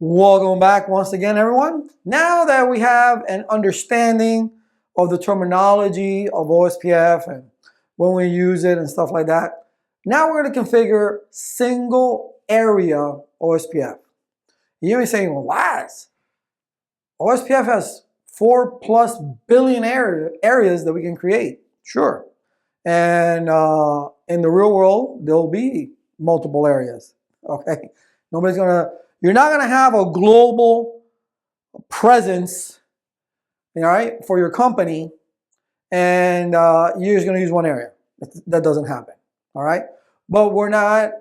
Welcome back once again, everyone. Now that we have an understanding of the terminology of OSPF and when we use it and stuff like that, now we're going to configure single area OSPF. You may be saying, well, Laz, OSPF has 4+ billion areas that we can create. Sure. And in the real world, there'll be multiple areas. Okay. You're not going to have a global presence, all right, for your company, and you're just going to use one area. That doesn't happen, all right? But we're not,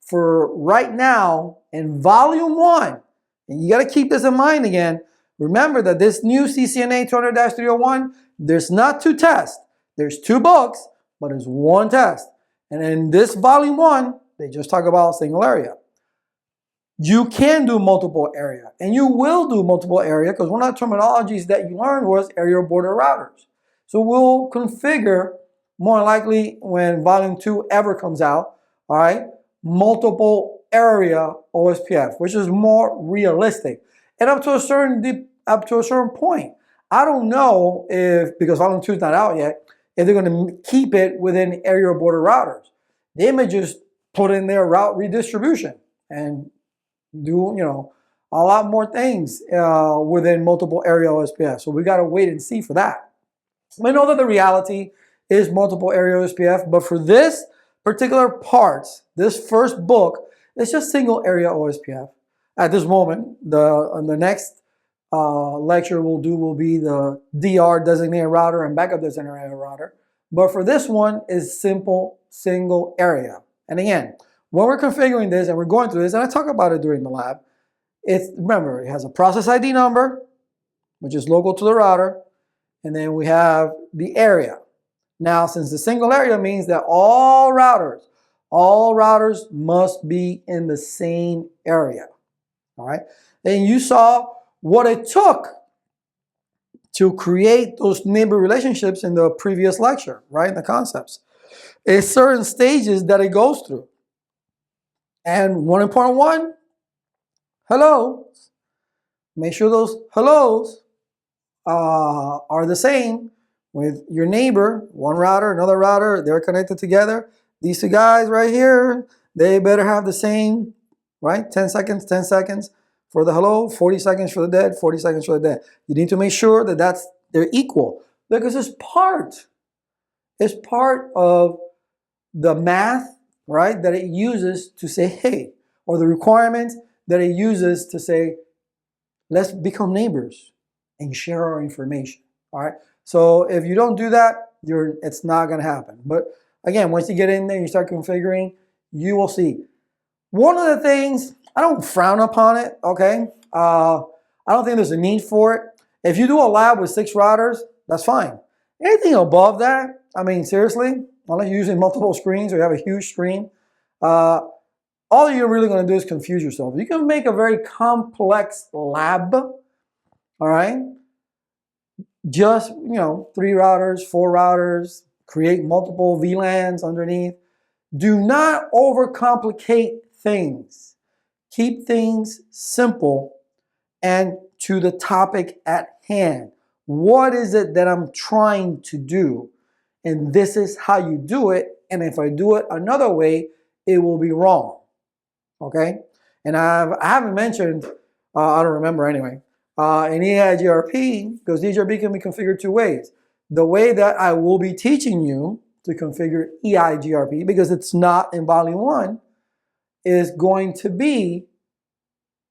for right now, in volume 1, and you got to keep this in mind again, remember that this new CCNA 200-301, there's not 2 tests. There's 2 books, but it's 1 test. And in this volume 1, they just talk about single area. You can do multiple area, and you will do multiple area because one of the terminologies that you learned was area border routers. So we'll configure, more likely when volume 2 ever comes out, all right, multiple area OSPF, which is more realistic. And up to a certain point, I don't know if, because volume 2 is not out yet, if they're going to keep it within area border routers. They may just put in their route redistribution and do, a lot more things within multiple area OSPF. So we got to wait and see for that. I know that the reality is multiple area OSPF, but for this particular part, this first book, it's just single area OSPF. At this moment, the next lecture we'll do will be the DR designated router and backup designated router. But for this one is simple single area. And again, when we're configuring this and we're going through this, and I talk about it during the lab, remember, it has a process ID number, which is local to the router, and then we have the area. Now, since the single area means that all routers must be in the same area, all right? And you saw what it took to create those neighbor relationships in the previous lecture, right, the concepts. It's certain stages that it goes through. And one important one, hello. Make sure those hellos are the same with your neighbor, one router, another router, they're connected together. These 2 guys right here, they better have the same, right? 10 seconds, 10 seconds for the hello, 40 seconds for the dead, 40 seconds for the dead. You need to make sure that they're equal because it's part of the math, right, that it uses to say, hey, or the requirement that it uses to say, let's become neighbors and share our information, all right? So if you don't do that, it's not going to happen. But again, once you get in there, you start configuring, you will see. One of the things, I don't frown upon it, okay? I don't think there's a need for it. If you do a lab with 6 routers, that's fine. Anything above that, I mean, seriously, unless you're using multiple screens or you have a huge screen, all you're really going to do is confuse yourself. You can make a very complex lab, all right? Just, 3 routers, 4 routers, create multiple VLANs underneath. Do not overcomplicate things. Keep things simple and to the topic at hand. What is it that I'm trying to do? And this is how you do it. And if I do it another way, it will be wrong. Okay? And I haven't mentioned, I don't remember anyway, in EIGRP, because EIGRP can be configured 2 ways. The way that I will be teaching you to configure EIGRP, because it's not in volume 1, is going to be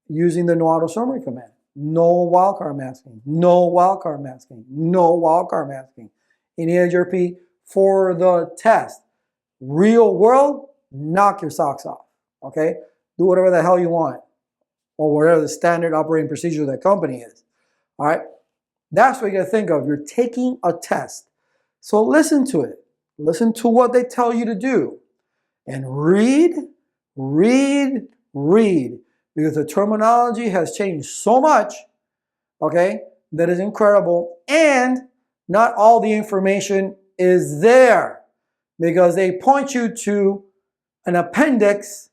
using the no auto summary command. No wildcard masking, no wildcard masking, no wildcard masking in EIGRP for the test. Real world, knock your socks off, okay? Do whatever the hell you want or whatever the standard operating procedure of that company is, all right? That's what you gotta think of. You're taking a test. So listen to it. Listen to what they tell you to do and read, because the terminology has changed so much, okay, that is incredible. And not all the information is there because they point you to an appendix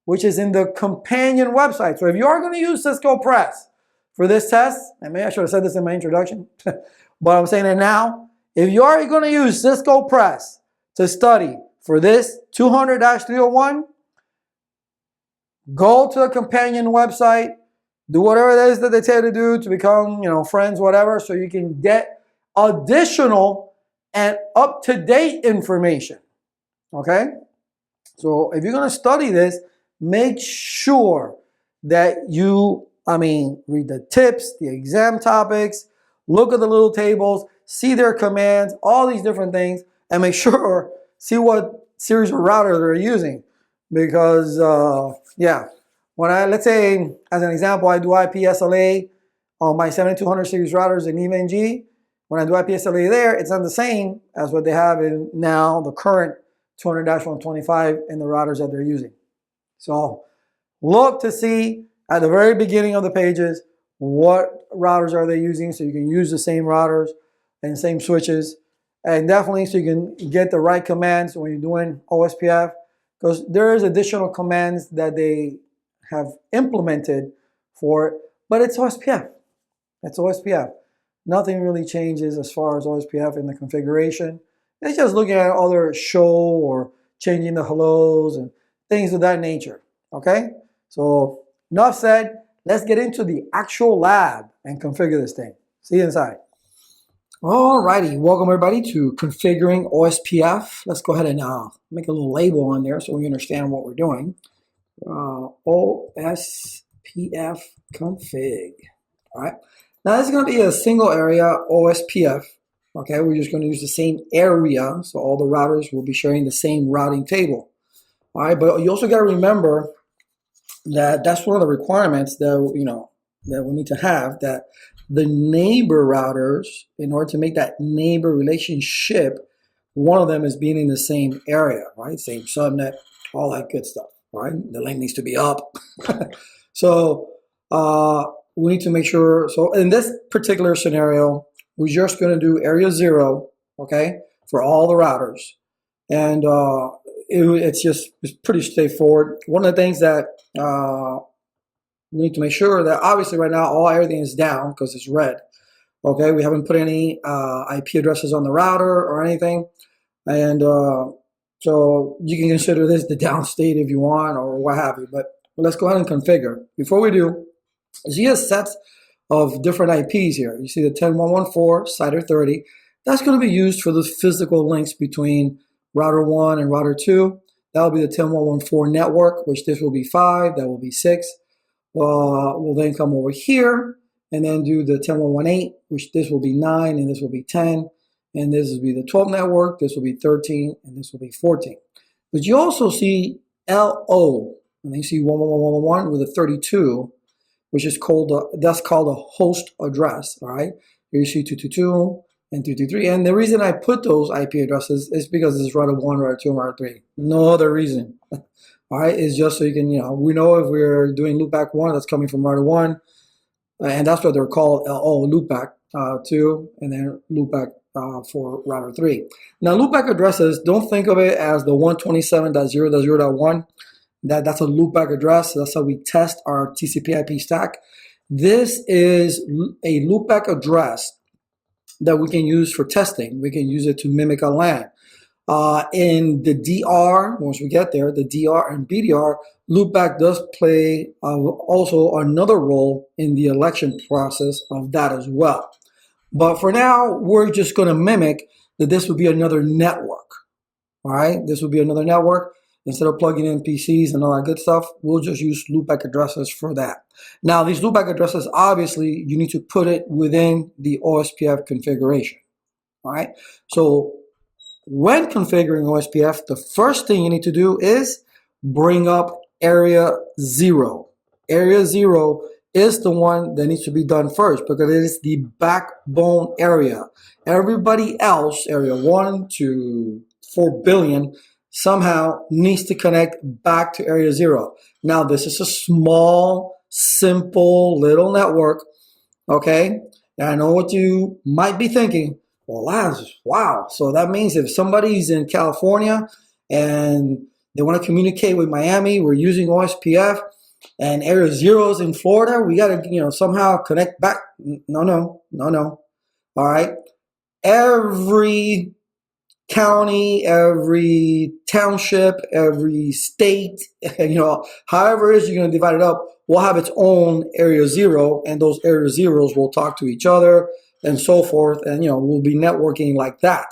which is in the companion website. So if you are going to use Cisco Press for this test, and maybe I should have said this in my introduction, but I'm saying it now. If you are going to use Cisco Press to study for this 200-301, go to the companion website, do whatever it is that they tell you to do to become, friends, whatever, so you can get additional and up-to-date information. Okay? So if you're going to study this, make sure that you, read the tips, the exam topics, look at the little tables, see their commands, all these different things, and make sure, see what series of router they're using. Because, when let's say, as an example, I do IP/SLA on my 7200 series routers in EVNG. When I do IP/SLA there, it's not the same as what they have in now the current 200-125 in the routers that they're using. So look to see at the very beginning of the pages what routers are they using, so you can use the same routers and same switches, and definitely so you can get the right commands when you're doing OSPF, because there is additional commands that they have implemented for it, but it's OSPF. It's OSPF. Nothing really changes as far as OSPF in the configuration. It's just looking at other show or changing the hellos and things of that nature. Okay? So enough said. Let's get into the actual lab and configure this thing. See you inside. Alrighty, welcome everybody to configuring OSPF. Let's go ahead and make a little label on there so we understand what we're doing. OSPF config. All right. Now this is going to be a single area OSPF. Okay, we're just going to use the same area, so all the routers will be sharing the same routing table. All right, but you also got to remember that that's one of the requirements that that we need to have, that the neighbor routers, in order to make that neighbor relationship, one of them is being in the same area, right? Same subnet, all that good stuff, right? The link needs to be up. So we need to make sure. So in this particular scenario, we're just going to do area 0, okay, for all the routers. And it's pretty straightforward. One of the things that we need to make sure that obviously right now everything is down because it's red. Okay, we haven't put any IP addresses on the router or anything. And so you can consider this the down state if you want or what have you. But let's go ahead and configure. Before we do, you see a set of different IPs here. You see the 10.114, CIDR 30. That's going to be used for the physical links between router 1 and router 2. That will be the 10.114 network, which this will be 5, that will be 6. We'll then come over here and then do the 10.118, which this will be 9 and this will be 10. And this will be the 12 network, this will be 13, and this will be 14. But you also see LO, and then you see 11111 with a 32, which is called that's called a host address. All right, here you see 222 and 223, and the reason I put those IP addresses is because it's router 1, router 2, and router 3. No other reason. All right, it's just so you can, we know if we're doing loopback 1, that's coming from router 1, and that's what they're called, LO, loopback 2, and then loopback for router 3. Now, loopback addresses, don't think of it as the 127.0.0.1. That's a loopback address. That's how we test our TCP-IP stack. This is a loopback address that we can use for testing. We can use it to mimic a LAN. In the DR, once we get there, the DR and BDR, loopback does play also another role in the election process of that as well. But for now, we're just going to mimic that this would be another network. All right, this would be another network. Instead of plugging in PCs and all that good stuff, we'll just use loopback addresses for that. Now, these loopback addresses, obviously, you need to put it within the OSPF configuration. All right, so when configuring OSPF, the first thing you need to do is bring up area 0. Area 0 is the one that needs to be done first because it is the backbone area. Everybody else, area 1 to 4 billion, somehow needs to connect back to area 0. Now, this is a small, simple little network, okay? And I know what you might be thinking. Well, Laz, wow. So that means if somebody's in California and They want to communicate with Miami. We're using OSPF, and area zeros in Florida. We got to, somehow connect back. No. All right. Every county, every township, every state, however it is you're going to divide it up, will have its own area zero, and those area zeros will talk to each other and so forth, and we'll be networking like that.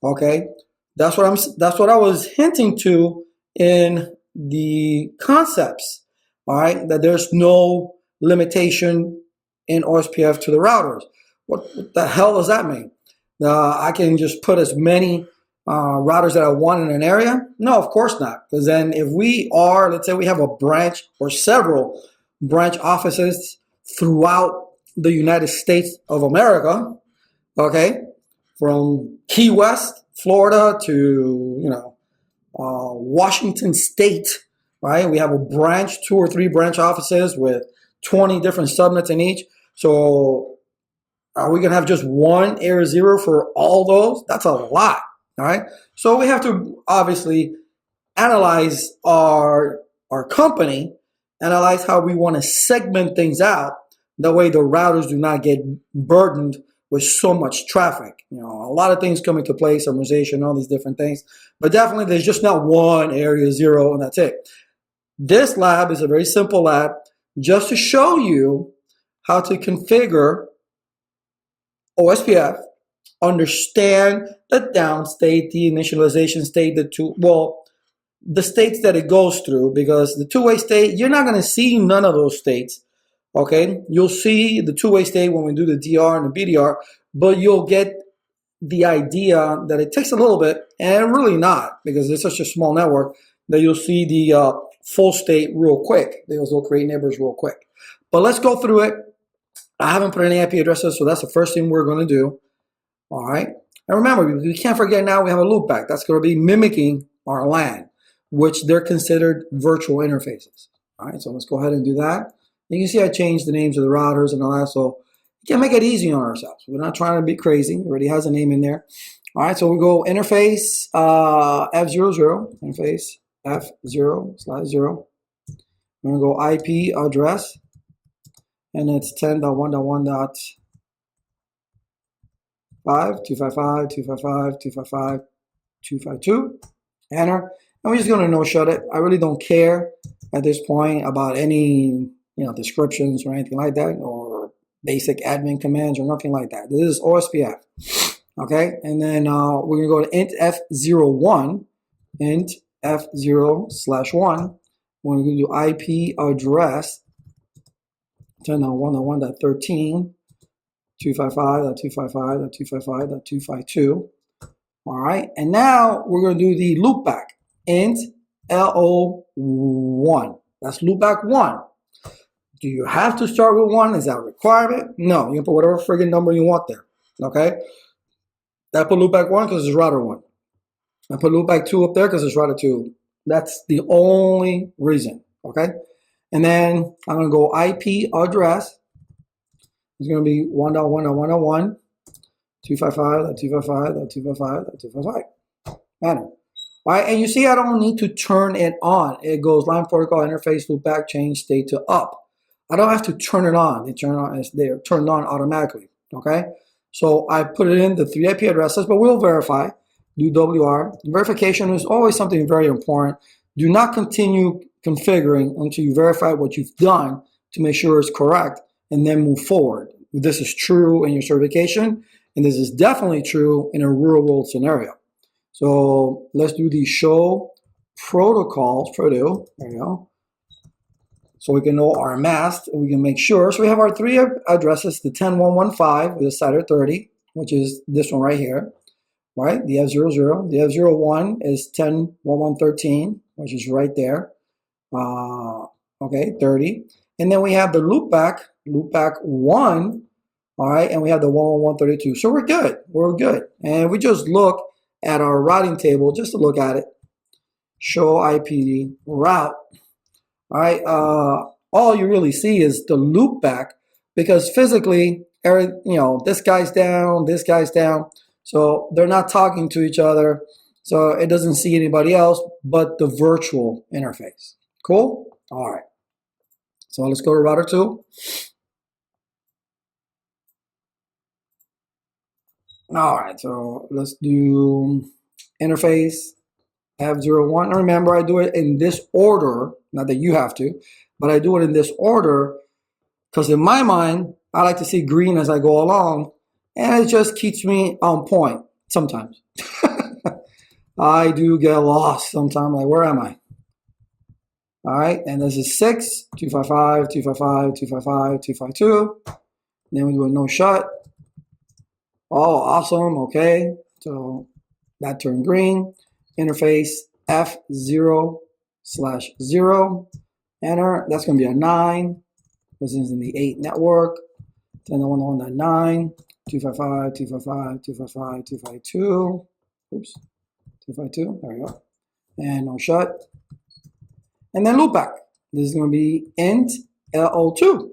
Okay, that's what I was hinting to in the concepts. All right, that there's no limitation in OSPF to the routers. What the hell does that mean? I can just put as many routers that I want in an area? No, of course not. Because then if let's say we have a branch or several branch offices throughout the United States of America, okay, from Key West, Florida to, Washington State, right? We have a branch, 2 or 3 branch offices with 20 different subnets in each. So are we going to have just one area zero for all those? That's a lot, all right? So we have to obviously analyze our company, analyze how we want to segment things out. That way the routers do not get burdened with so much traffic. A lot of things come into play, summarization, all these different things. But definitely there's just not one area zero and that's it. This lab is a very simple lab just to show you how to configure OSPF, understand the down state, the initialization state, the states that it goes through, because the two-way state, you're not going to see none of those states, okay? You'll see the two-way state when we do the DR and the BDR, but you'll get the idea that it takes a little bit, and really not, because it's such a small network, that you'll see the full state real quick. Those will create neighbors real quick. But let's go through it. I haven't put any IP addresses, so that's the first thing we're going to do. All right. And remember, we can't forget now we have a loopback. That's going to be mimicking our LAN, which they're considered virtual interfaces. All right. So let's go ahead and do that. You can see I changed the names of the routers and all that. So we can make it easy on ourselves. We're not trying to be crazy. It already has a name in there. All right. So we go interface F00, interface F0/0. We're going to go IP address. And it's 10.1.1.5, 255.255.255.252. Enter. And we're just going to no shut it. I really don't care at this point about any descriptions or anything like that, or basic admin commands or nothing like that. This is OSPF. Okay, and then we're going to go to int F01, int F0/1. We're going to do IP address 10.1.1.13, 255.255.255.252. All right, and now we're going to do the loopback, int LO1. That's loopback 1. Do you have to start with 1? Is that a requirement? No, you can put whatever friggin' number you want there. Okay, I put loopback 1 because it's router 1. I put loopback 2 up there because it's router 2. That's the only reason. Okay. And then I'm going to go IP address. It's going to be 1.1.1.1, 255.255.255.255. Enter. All right, and you see I don't need to turn it on. It goes line protocol interface loopback change state to up. I don't have to turn it on. They're turned on automatically. Okay, so I put it in the 3 IP addresses, but we'll verify. Do WR. Verification is always something very important. Do not continue configuring until you verify what you've done to make sure it's correct, and then move forward. This is true in your certification, and this is definitely true in a real world scenario. So let's do the show protocols. There you go. So we can know our mask, and we can make sure. So we have our 3 addresses, the 10.1.1.5 with the CIDR 30, which is this one right here, right? The F00. The F01 is 10.1.1.13, which is right there. Okay, 30. And then we have the loopback 1, all right, and we have the 1.1.1.32. So we're good. We're good. And we just look at our routing table, just to look at it. Show IP route. All right, all you really see is the loopback, because physically, this guy's down, this guy's down. So they're not talking to each other. So it doesn't see anybody else but the virtual interface. Cool? All right. So let's go to router 2. All right, so let's do interface F01. Remember, I do it in this order, not that you have to, but I do it in this order because in my mind, I like to see green as I go along, and it just keeps me on point sometimes. I do get lost sometimes, like, where am I? All right, and this is 6, 255, 255, 255, 252. Then we do a no shut. Oh, awesome, okay. So that turned green. Interface F0/0. Enter, that's gonna be a 9. This is in the 8 network. Then the one on that 9, 255, 255, 255, 252. Oops, 252, there we go. And no shut. And then loopback. This is gonna be int LO2.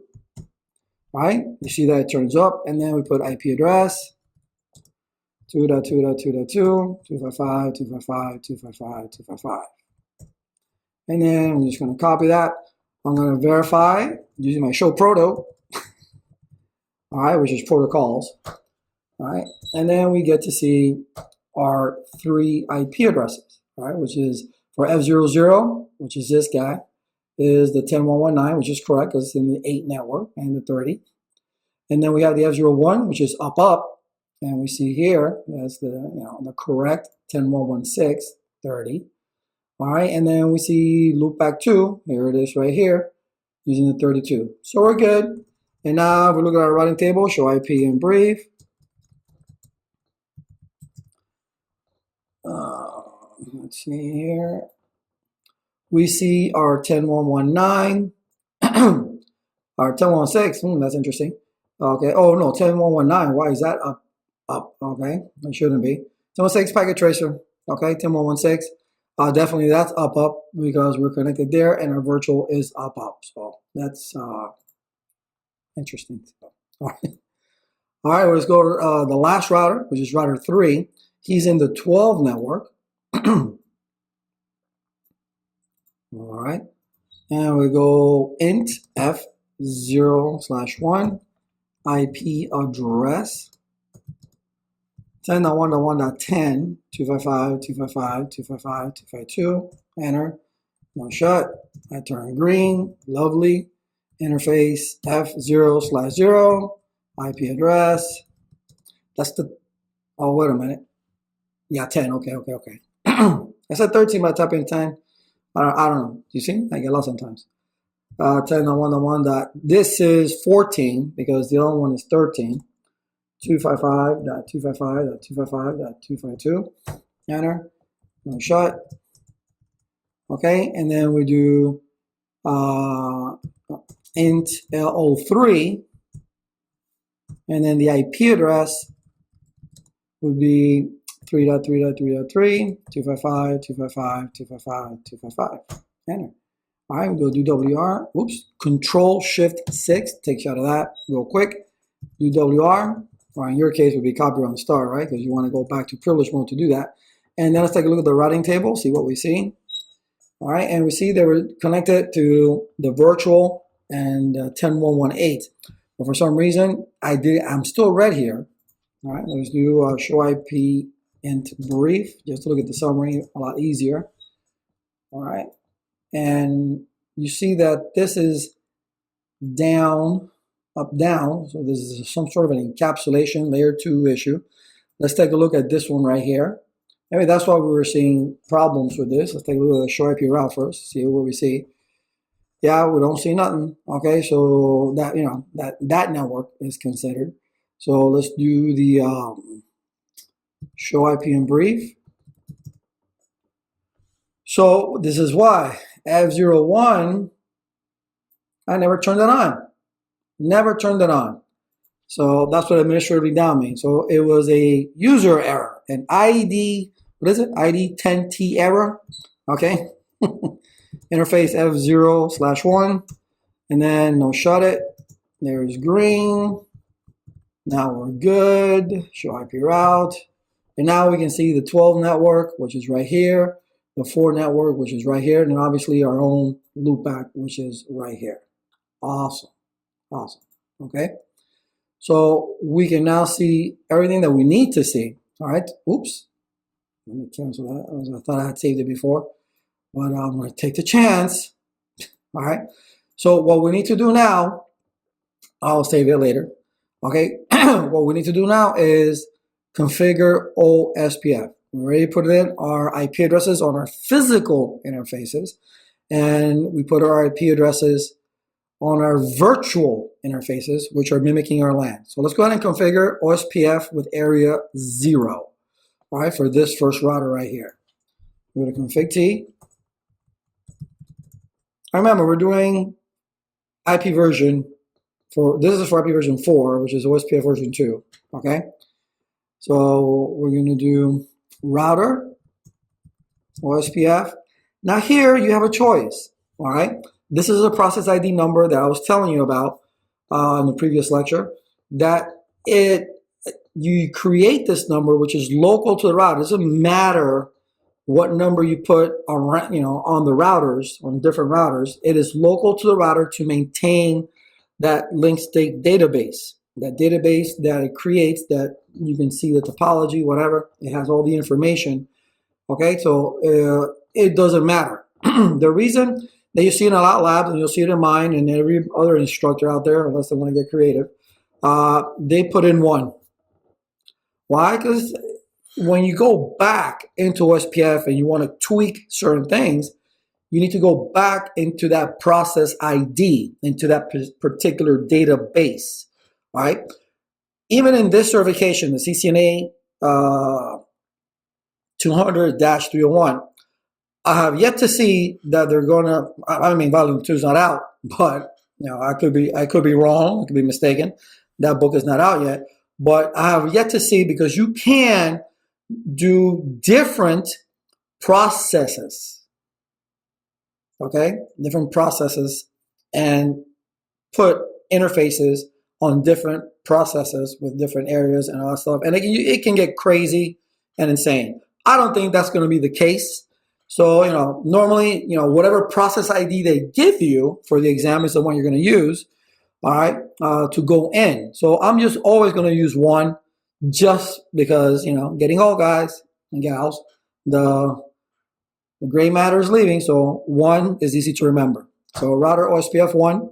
Right? You see that it turns up, and then we put IP address 2.2.2.2, 255, 255, 255, 255. And then I'm just gonna copy that. I'm gonna verify using my show proto, all right, which is protocols, all right. And then we get to see our 3 IP addresses, all right, which is for F00, which is this guy, is the 10.119, which is correct because it's in the 8 network, and the 30. And then we have the F01, which is up, and we see here that's the the correct 10.116.30. All right, and then we see loopback 2. Here it is right here, using the 32. So we're good. And now if we look at our routing table, show IP in brief. Let's see here. We see our 10.119, our 10.116. That's interesting. Okay. Oh no, 10.119. Why is that up? Okay, it shouldn't be. 10.116 packet tracer. Okay, 10.116. Definitely that's up because we're connected there, and our virtual is up. So that's interesting. All right. All right. Let's go to the last router, which is router 3. He's in the 12 network. All right, and we go int F0/1 IP address 10.1.1.10 255 255 255 252. Enter. No shut. I turn green. Lovely. Interface F0/0 IP address. That's the. Oh, wait a minute. Yeah, 10. Okay. I said 13 by typing 10. I don't know. You see? I get lost sometimes. 10.1.1. This is 14 because the other one is 13. 255.255.255.252. Enter. No shut. Okay, and then we do int LO3, and then the IP address would be 3.3.3.3, 255, 255, 255, 255. Enter. All right, we'll do WR. Oops. Control-Shift-6 takes you out of that real quick. Do WR, or in your case, would be copy run start, right? Because you want to go back to privilege mode to do that. And then let's take a look at the routing table, see what we see. All right, and we see they were connected to the virtual and 10.1.1.8. But for some reason, I'm still red here. All right, let's do show IP int brief, just to look at the summary a lot easier. All right, and you see that this is down, up, down. So this is some sort of an encapsulation layer 2 issue. Let's take a look at this one right here. Maybe that's why we were seeing problems with this. Let's take a look at the show IP route first, see what we see. Yeah, we don't see nothing. Okay, so that that network is considered. So let's do the show IP in brief. So this is why F01, I never turned it on. Never turned it on. So that's what administratively down means. So it was a user error, an ID, what is it? ID 10T error. Okay. Interface F0/1, and then no shut it. There's green. Now we're good. Show IP route. And now we can see the 12 network, which is right here, the 4 network, which is right here, and then obviously our own loopback, which is right here. Awesome. Awesome. Okay. So we can now see everything that we need to see. All right. Oops. Let me cancel that. I thought I had saved it before, but I'm going to take the chance. All right. So what we need to do now, I'll save it later. Okay. What we need to do now is configure OSPF. We already put it in our IP addresses on our physical interfaces, and we put our IP addresses on our virtual interfaces, which are mimicking our LAN. So let's go ahead and configure OSPF with area 0, all right, for this first router right here. Go to config T. Remember, we're doing IP version this is for IP version 4, which is OSPF version 2, okay? So we're going to do router, OSPF. Now here you have a choice, all right? This is a process ID number that I was telling you about in the previous lecture, that you create this number, which is local to the router. It doesn't matter what number you put on, on the routers, on different routers. It is local to the router to maintain that link state database, that it creates, that you can see the topology, whatever. It has all the information. Okay, so it doesn't matter. The reason that you see it in a lot of labs, and you'll see it in mine and every other instructor out there, unless they want to get creative, they put in 1. Why? Because when you go back into OSPF and you want to tweak certain things, you need to go back into that process ID, into that particular database, right? Even in this certification, the CCNA 200-301, I have yet to see that they're gonna. I mean, volume 2 is not out, but I could be wrong. I could be mistaken. That book is not out yet, but I have yet to see, because you can do different processes. Okay, different processes, and put interfaces on different processes with different areas and all that stuff, and it can get crazy and insane. I don't think that's going to be the case. So, normally, whatever process ID they give you for the exam is the one you're going to use, all right, to go in. So I'm just always going to use 1, just because, getting old, guys and gals, the gray matter is leaving, so 1 is easy to remember. So router OSPF 1.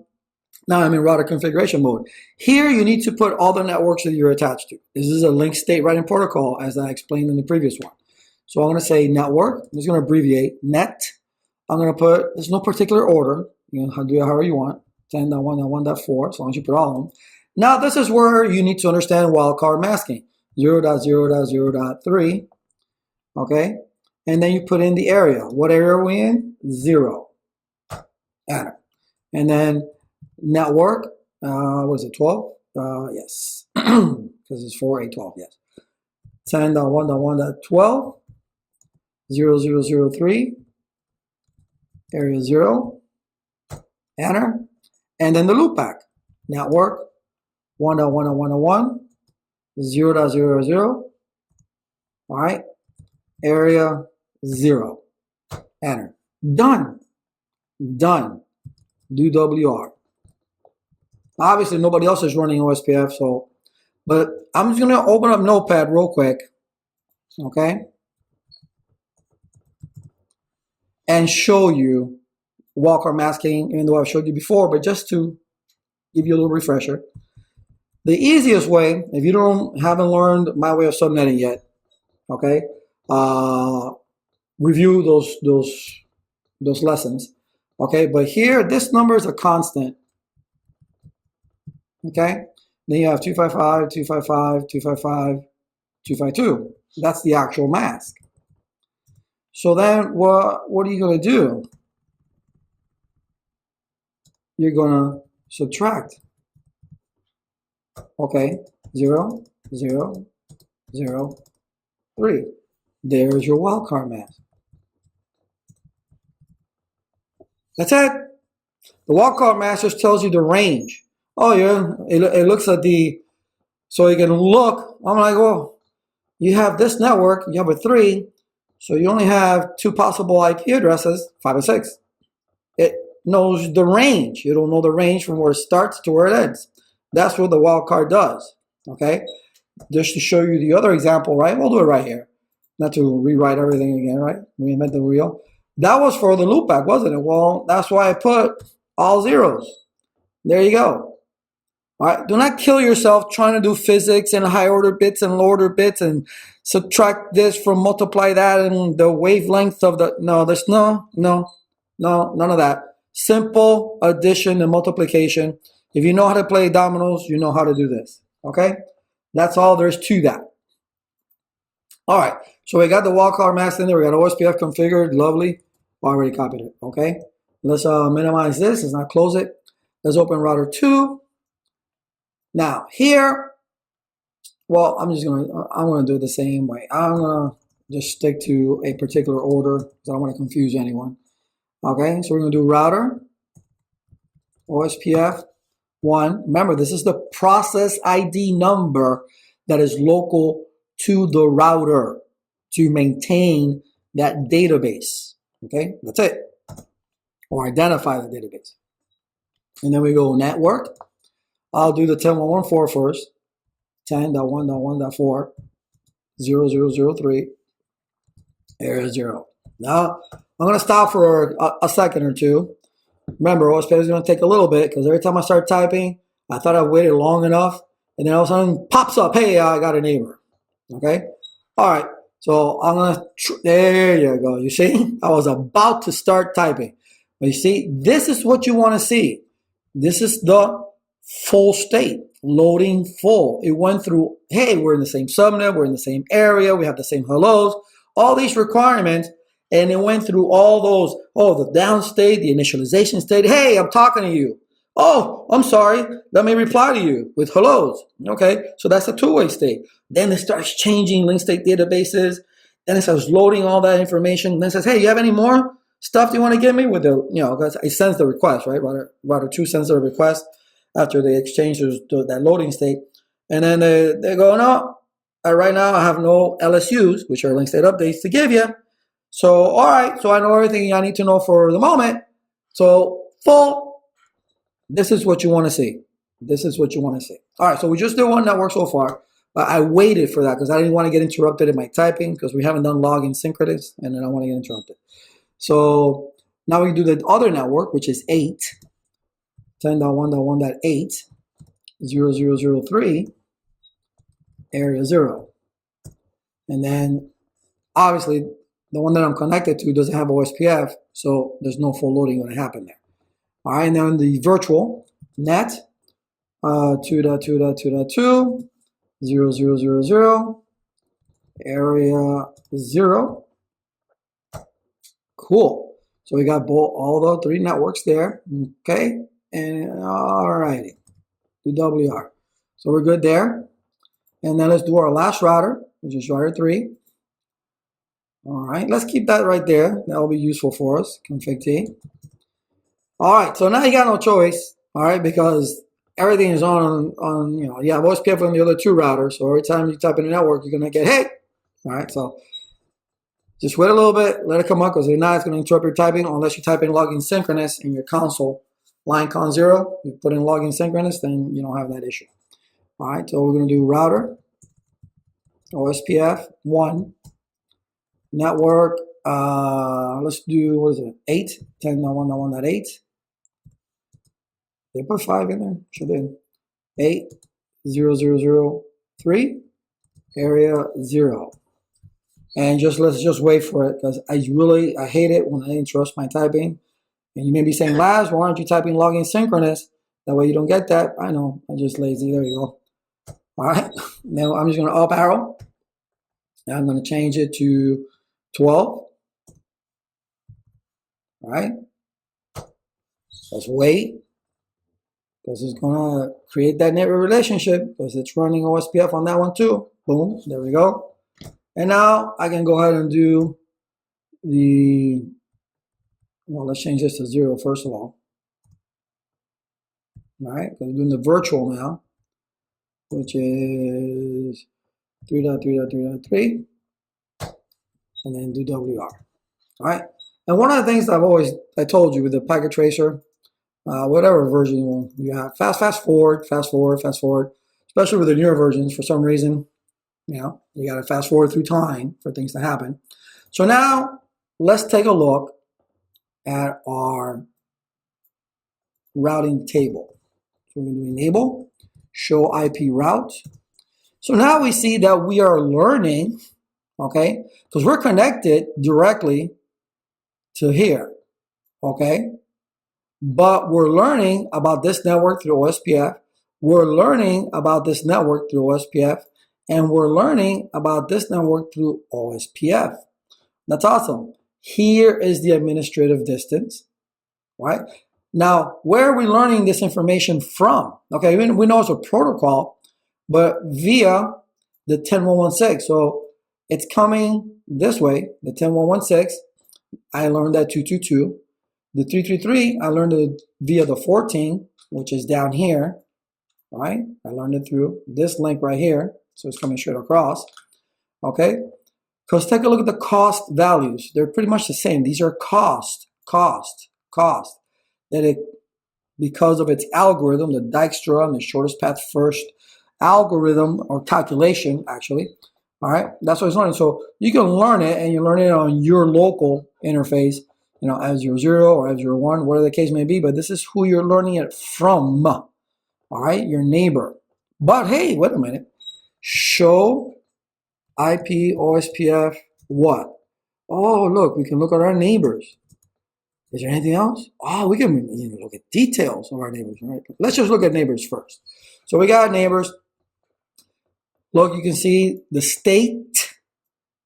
Now I'm in router configuration mode. Here you need to put all the networks that you're attached to. This is a link state writing protocol, as I explained in the previous one. So I'm going to say network. I'm just going to abbreviate net. I'm going to put, there's no particular order. You can do it however you want. 10.1.1.4, as long as you put all of them. Now this is where you need to understand wildcard masking. 0.0.0.3. Okay. And then you put in the area. What area are we in? 0. Enter. And then network, what is it, 12? Yes. Because it's 4, 8, 12, yes. 10.1.1.12. 0003. Area 0. Enter. And then the loopback. Network, 1.1.1.1. 0.0.0. All right. Area 0. Enter. Done. Done. Do WR. Obviously, nobody else is running OSPF, but I'm just going to open up Notepad real quick, okay, and show you wildcard masking, even though I've showed you before, but just to give you a little refresher. The easiest way, if you haven't learned my way of subnetting yet, okay, review those lessons, okay. But here, this number is a constant, okay. Then you have 255, 255, 255, 252. That's the actual mask. So then, what are you going to do? You're going to subtract. Okay, 0, 0, 0, 3. There's your wildcard mask. That's it. The wildcard mask just tells you the range. Oh yeah, it looks at so you can look. I'm like, oh, you have this network, you have a 3, so you only have 2 possible IP addresses, 5 and 6. It knows the range. You don't know the range from where it starts to where it ends. That's what the wildcard does, okay? Just to show you the other example, right? We'll do it right here. Not to rewrite everything again, right? Reinvent the wheel. That was for the loopback, wasn't it? Well, that's why I put all zeros. There you go. All right, do not kill yourself trying to do physics and high order bits and low order bits and subtract this from multiply that and the wavelength of the, no, there's no, none of that. Simple addition and multiplication. If you know how to play dominoes, you know how to do this, okay? That's all there's to that. All right, so we got the wildcard mask in there. We got OSPF configured, lovely. Already copied it, okay? Let's minimize this, let's not close it. Let's open router 2. Now here, well, I'm gonna do it the same way. I'm gonna just stick to a particular order because I don't want to confuse anyone. Okay, so we're gonna do router, OSPF 1. Remember, this is the process ID number that is local to the router to maintain that database. Okay, that's it. Or identify the database. And then we go network. I'll do the 10.1.1.4 first. 10.1.1.4 0003 area 0. Now I'm going to stop for a second or two. Remember, OSPF is going to take a little bit because every time I start typing, I thought I waited long enough, and then all of a sudden pops up, hey, I got a neighbor. Okay? All right. So I'm going to, there you go. You see? I was about to start typing. But you see, this is what you want to see. This is the full state, loading full. It went through, hey, we're in the same subnet, we're in the same area, we have the same hellos, all these requirements, and it went through all those, oh, the down state, the initialization state, hey, I'm talking to you. Oh, I'm sorry, let me reply to you with hellos. Okay, so that's a two-way state. Then it starts changing link state databases, then it starts loading all that information, then it says, hey, you have any more stuff you want to give me with the, you know, because it sends the request, right? Router 2 sends the request after they exchange that loading state. And then they go, no, right now I have no LSUs, which are link state updates, to give you. So, all right, so I know everything I need to know for the moment. So, full, this is what you want to see. This is what you want to see. All right, so we just did one network so far. I waited for that because I didn't want to get interrupted in my typing because we haven't done login synchronous, and then I want to get interrupted. So now we do the other network, which is 8, 10.1.1.8, 0003, area 0. And then obviously the one that I'm connected to doesn't have OSPF, so there's no full loading going to happen there. All right, and then the virtual net 2.2.2.2, 0000, area 0. Cool. So we got all the 3 networks there. Okay. And all righty. Do WR. So we're good there. And then let's do our last router, which is router 3. All right. Let's keep that right there. That will be useful for us. Config T. All right. So now you got no choice. All right. Because everything is on you know, you have OSPF on the other 2 routers. So every time you type in a network, you're going to get, hey. All right. So just wait a little bit, let it come up, because if not, it's going to interrupt your typing unless you type in login synchronous in your console. Line con 0, you put in login synchronous, then you don't have that issue. All right, so we're going to do router, OSPF 1, network, let's do, what is it, 8, 10.1.1.8. They put 5 in there? Sure did. 8.0.0.0.3, area 0. And let's just wait for it, because I hate it when I interrupt my typing. And you may be saying, Laz, why aren't you typing login synchronous? That way you don't get that. I know, I'm just lazy. There you go. All right. Now I'm just going to up arrow. And I'm going to change it to 12. All right. Let's wait, because it's going to create that network relationship, because it's running OSPF on that one too. Boom. There we go. And now I can go ahead and do the, well, let's change this to 0 first of all. All right, because we're doing the virtual now, which is 3.3.3.3, and then do WR. All right. And one of the things I told you with the packet tracer, whatever version you have, fast forward, especially with the newer versions. For some reason, you got to fast forward through time for things to happen. So now let's take a look at our routing table. So we're going to do enable, show IP route. So now we see that we are learning, okay, because we're connected directly to here, okay, but we're learning about this network through OSPF. We're learning about this network through OSPF, and we're learning about this network through OSPF. That's awesome. Here is the administrative distance, right? Now, where are we learning this information from? Okay, we know it's a protocol, but via the 10116. So it's coming this way, the 10116. I learned that 222. The 333, I learned it via the 14, which is down here, right? I learned it through this link right here. So it's coming straight across, okay? Because take a look at the cost values. They're pretty much the same. These are cost. That it, because of its algorithm, the Dijkstra and the shortest path first algorithm or calculation, actually, all right? That's what it's learning. So you can learn it, and you learn it on your local interface, F00 or F01, whatever the case may be, but this is who you're learning it from, all right? Your neighbor. But hey, wait a minute. Show IP OSPF what? Oh, look, we can look at our neighbors. Is there anything else? Oh, we can look at details of our neighbors, right? Let's just look at neighbors first. So we got neighbors. Look, you can see the state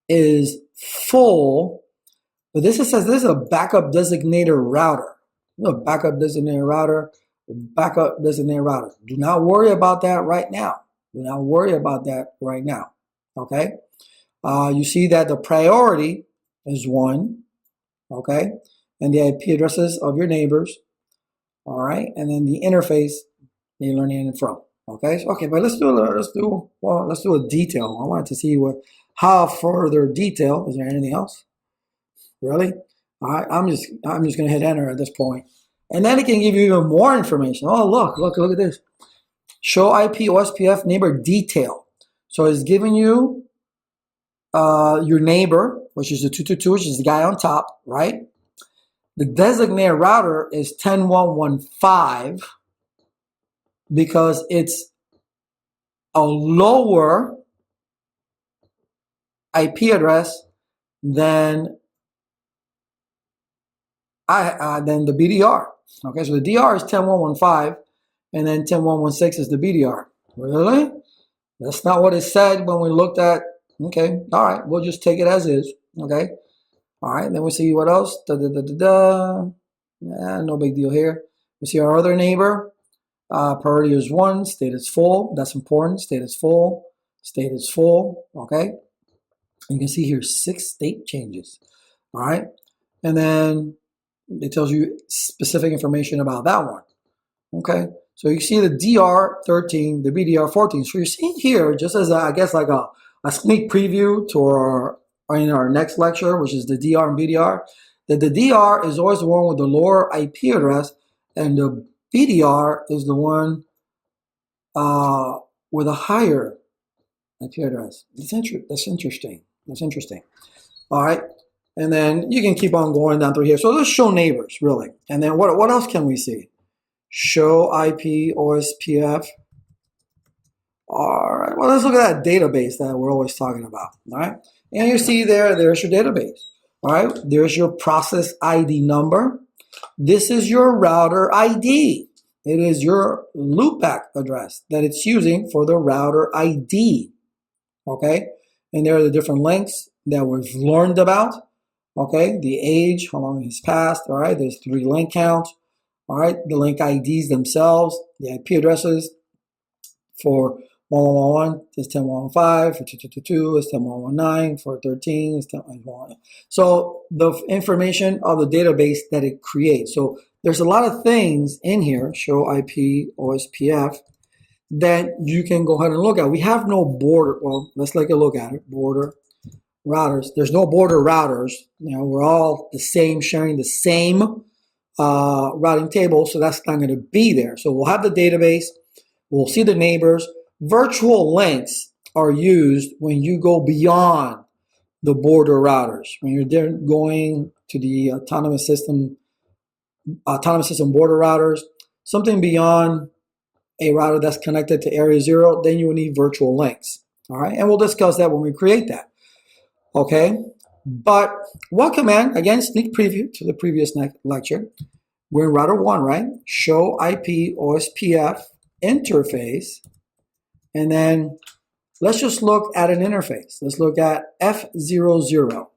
is full, but this says this is a backup designator router. Backup designator router. Do not worry about that right now. Okay? You see that the priority is 1, okay? And the IP addresses of your neighbors, all right? And then the interface you're learning it from, okay? So, okay, but let's do a detail. I wanted to see how further detail. Is there anything else? Really? All right, I'm just gonna hit enter at this point, and then it can give you even more information. Oh, look at this. Show IP OSPF neighbor detail. So it's giving you your neighbor, which is the 222, which is the guy on top, right? The designated router is 10115 because it's a lower IP address than the BDR. Okay, so the DR is 10115, and then 10116 is the BDR. Really? That's not what it said when we looked at. Okay, all right, we'll just take it as is. Okay, all right, then we see what else. No big deal here. We see our other neighbor. Priority is 1. State is full. That's important. State is full. Okay, you can see here 6 state changes. All right, and then it tells you specific information about that one. Okay, so you see the DR13, the BDR14. So you're seeing here, just as I guess like a sneak preview to our next lecture, which is the DR and BDR, that the DR is always the one with the lower IP address, and the BDR is the one with a higher IP address. That's interesting. All right. And then you can keep on going down through here. So let's show neighbors, really. And then what else can we see? Show IP OSPF. All right. Well, let's look at that database that we're always talking about. All right. And you see there's your database. All right. There's your process ID number. This is your router ID. It is your loopback address that it's using for the router ID. Okay. And there are the different links that we've learned about. Okay, the age, how long has passed. All right, there's 3 link counts. All right, the link IDs themselves, the IP addresses for 1111 is 10115, for 2222 is 10119, for 13 is 101. So the information of the database that it creates. So there's a lot of things in here, show IP OSPF, then you can go ahead and look at. We have no border. Well, let's take a look at it. Border routers. There's no border routers. You know, we're all the same, sharing the same routing table, so that's not going to be there. So we'll have the database. We'll see the neighbors. Virtual links are used when you go beyond the border routers. When you're going to the autonomous system border routers, something beyond a router that's connected to area 0, then you will need virtual links. All right, and we'll discuss that when we create that. Okay, but what command, again, sneak preview to the previous lecture. We're in router 1, right? Show IP OSPF interface, and then let's just look at an interface. Let's look at F00,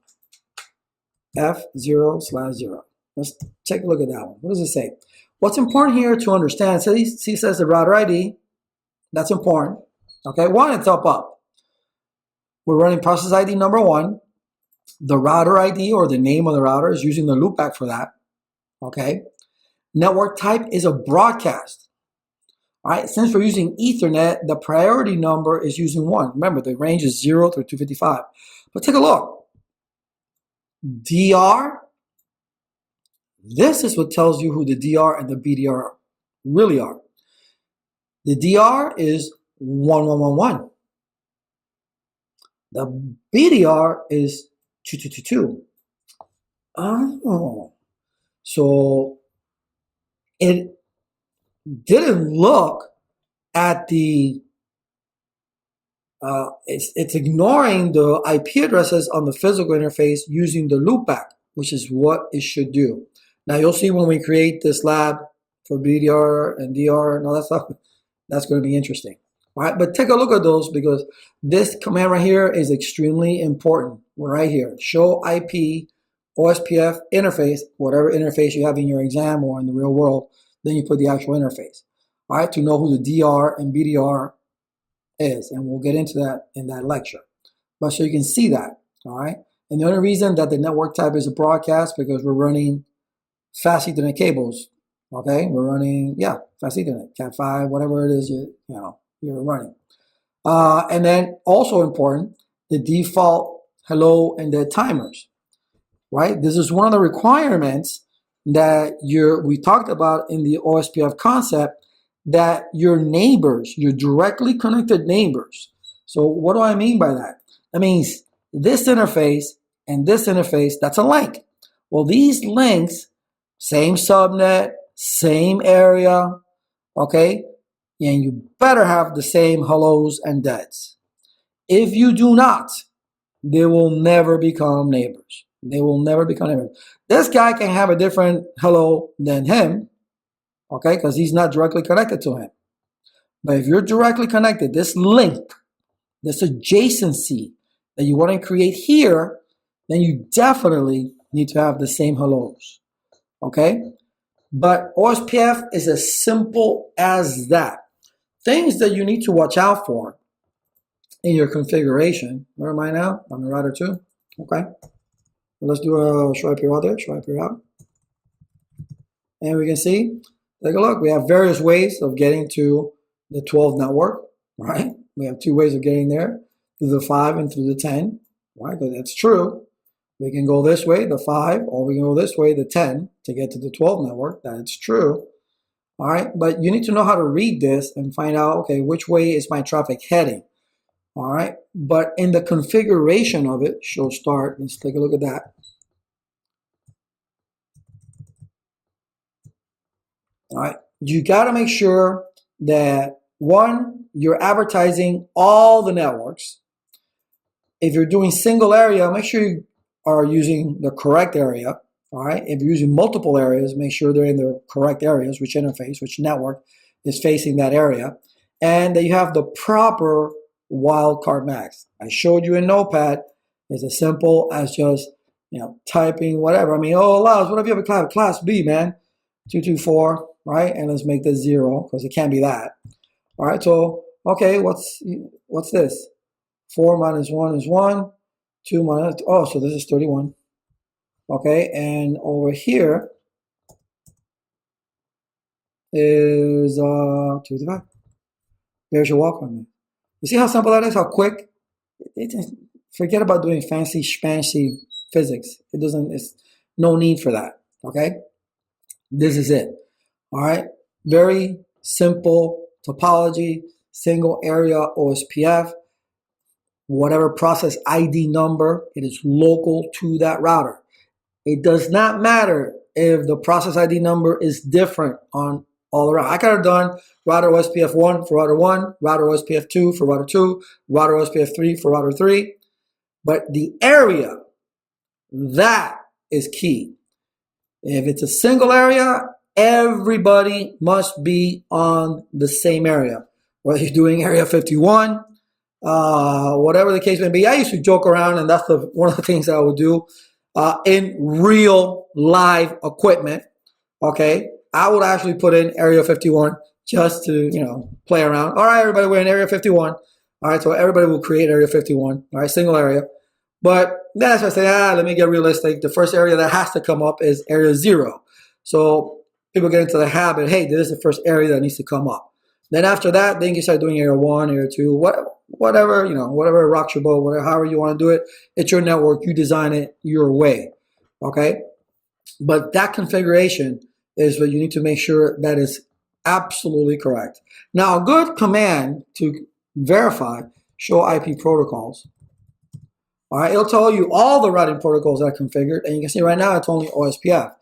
F0/0. Let's take a look at that one. What does it say? What's important here to understand, so he says the router ID, that's important. Okay, 1, it's up. We're running process ID number 1. The router ID, or the name of the router, is using the loopback for that. Okay, network type is a broadcast. All right, since we're using Ethernet, the priority number is using 1. Remember, the range is 0 through 255. But take a look. DR, this is what tells you who the DR and the BDR really are. The DR is 1111. The BDR is 2222. Oh, so it didn't look at the, it's ignoring the IP addresses on the physical interface using the loopback, which is what it should do. Now you'll see when we create this lab for BDR and DR and all that stuff, that's going to be interesting. All right, but take a look at those, because this command right here is extremely important. Right here, show IP OSPF interface, whatever interface you have in your exam or in the real world, then you put the actual interface. All right, to know who the DR and BDR is, and we'll get into that in that lecture. But so you can see that, all right? And the only reason that the network type is a broadcast, because we're running fast Ethernet cables, okay? We're running, fast Ethernet, Cat5, whatever it is you're running. And then also important, the default hello and dead timers, right? This is one of the requirements that we talked about in the OSPF concept, that your neighbors, your directly connected neighbors. So what do I mean by that? That means this interface and this interface, that's a link. Well, these links, same subnet, same area, okay? And you better have the same hellos and deads. If you do not, they will never become neighbors. They will never become neighbors. This guy can have a different hello than him, okay, because he's not directly connected to him. But if you're directly connected, this link, this adjacency that you want to create here, then you definitely need to have the same hellos, okay? But OSPF is as simple as that. Things that you need to watch out for in your configuration. Where am I now? I'm in router 2. Okay. Let's do a show IP route there. Show IP route. And we can see, take a look. We have various ways of getting to the 12 network, right? We have 2 ways of getting there, through the 5 and through the 10, right? Because that's true. We can go this way, the 5, or we can go this way, the 10, to get to the 12 network. That's true. All right, but you need to know how to read this and find out, okay, which way is my traffic heading? All right, but in the configuration of it, show start, let's take a look at that. All right, you got to make sure that, 1, you're advertising all the networks. If you're doing single area, make sure you are using the correct area. All right, if you're using multiple areas, make sure they're in the correct areas, which interface, which network is facing that area, and that you have the proper wildcard max. I showed you in Notepad. It's as simple as just, typing whatever. I mean, allows, what if you have a class B, man? 224, right? And let's make this 0, because it can't be that. All right, so, okay, what's this? 4 minus 1 is 1. 2 minus, so this is 31. Okay, and over here is 255. There's your welcome. You see how simple that is? How quick? Forget about doing fancy physics. It's no need for that. Okay? This is it. All right? Very simple topology, single area OSPF, whatever process ID number, it is local to that router. It does not matter if the process ID number is different on all around. I could have done router OSPF 1 for router 1, router OSPF 2 for router 2, router OSPF 3 for router 3. But the area, that is key. If it's a single area, everybody must be on the same area. Whether you're doing area 51, whatever the case may be. I used to joke around, and that's one of the things that I would do in real live equipment. Okay, I would actually put in area 51 just to play around. All right, everybody, we're in area 51. All right, so everybody will create area 51. All right, single area. But then as I say, let me get realistic. The first area that has to come up is area 0. So people get into the habit, hey, this is the first area that needs to come up. Then after that, then you start doing area 1, area 2, whatever, whatever rocks your boat, whatever, however you want to do it. It's your network. You design it your way, okay? But that configuration is what you need to make sure that is absolutely correct. Now, a good command to verify, show IP protocols. All right, it'll tell you all the routing protocols that are configured, and you can see right now it's only OSPF.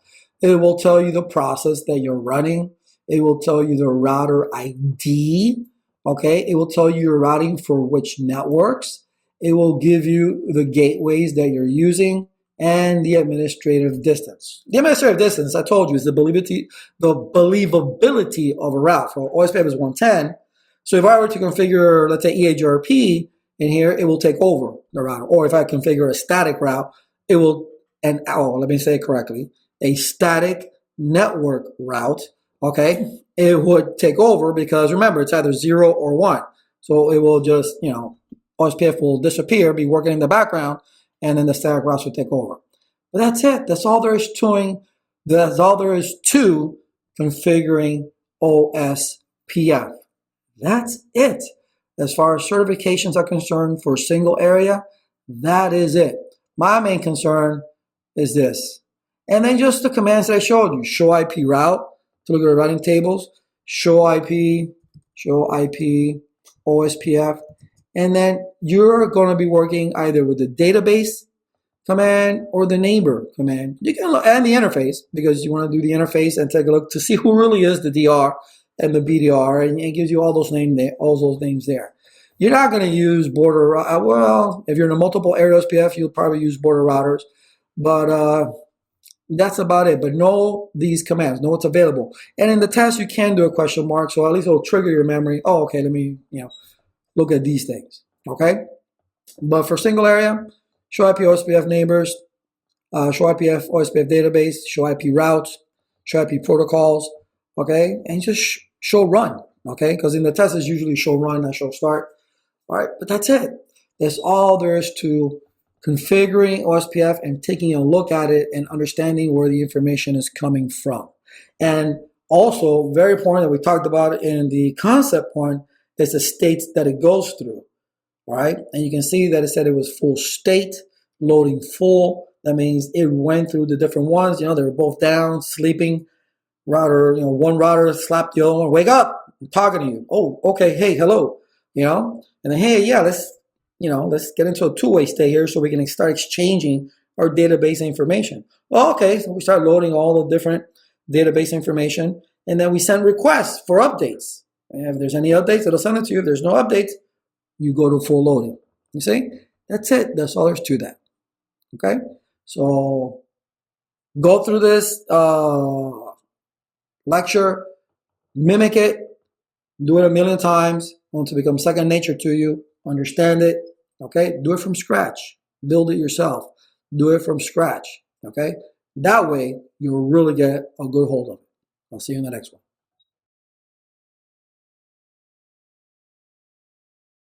It will tell you the process that you're running. It will tell you the router ID, okay? It will tell you your routing for which networks. It will give you the gateways that you're using and the administrative distance. The administrative distance, I told you, is the believability of a route. For OSPF is 110. So if I were to configure, let's say, EIGRP in here, it will take over the router. Or if I configure a static route, it will, let me say it correctly, a static network route, okay, it would take over because remember, it's either 0 or 1. So it will just, OSPF will disappear, be working in the background, and then the static routes will take over. But that's it. That's all there is to configuring OSPF. That's it. As far as certifications are concerned for a single area, that is it. My main concern is this. And then just the commands that I showed you. Show IP route to look at the routing tables. Show IP, OSPF. And then you're going to be working either with the database command or the neighbor command. You can look, and the interface, because you want to do the interface and take a look to see who really is the DR and the BDR, and it gives you all those names there. You're not going to use border, well, if you're in a multiple area OSPF, you'll probably use border routers, but that's about it. But know these commands, know what's available. And in the test, you can do a question mark, so at least it'll trigger your memory. Oh, okay, let me, look at these things, okay? But for single area, show IP OSPF neighbors, show IP OSPF database, show IP routes, show IP protocols, okay? And just show run, okay? Because in the test, it's usually show run, not show start. All right, but that's it. That's all there is to configuring OSPF and taking a look at it and understanding where the information is coming from. And also, very important that we talked about in the concept point, is the states that it goes through, all right? And you can see that it said it was full state, loading full. That means it went through the different ones. They were both down, sleeping. Router, one router slapped the other one. Wake up! I'm talking to you. Oh, okay. Hey, hello. And then, hey, yeah, let's get into a two-way state here so we can start exchanging our database information. Well, okay, so we start loading all the different database information, and then we send requests for updates. And if there's any updates, it'll send it to you. If there's no updates, you go to full loading. You see? That's it. That's all there's to that. Okay? So go through this lecture, mimic it, do it a million times until it becomes second nature to you. Understand it. Okay? Do it from scratch. Build it yourself. Do it from scratch. Okay? That way, you'll really get a good hold of it. I'll see you in the next one.